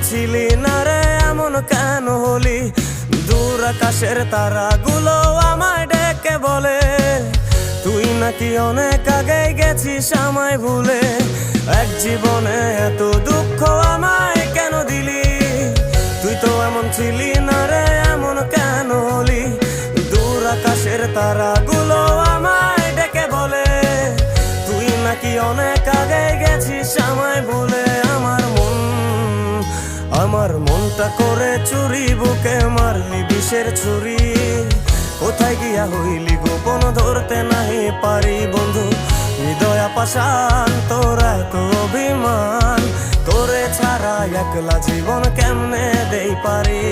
ছিলি না রে এমন কেন হলি? দূর আকাশের তারাগুলো আমায় ডেকে বলে তুই নাকি অনেক আগে গেছিস আমায় ভুলে। এক জীবনে এত দুঃখ আমায় কেন দিলি? তুই তো এমন ছিলি না রে এমন কেন হলি? দূর আকাশের তারাগুলো আমায় ডেকে বলে তুই নাকি অনেক আগে গেছিস আমায় ভুলে। আমার মনটা করে চুরি, বুকে মারলি বিষের ছুরি। কোথায় গিয়া হইলি গোপন ধরতে নাহি পারি বন্ধু। হৃদয় পাষাণ তোর এত অভিমান, তোরে ছাড়া একলা জীবন কেমনে দেই পারি।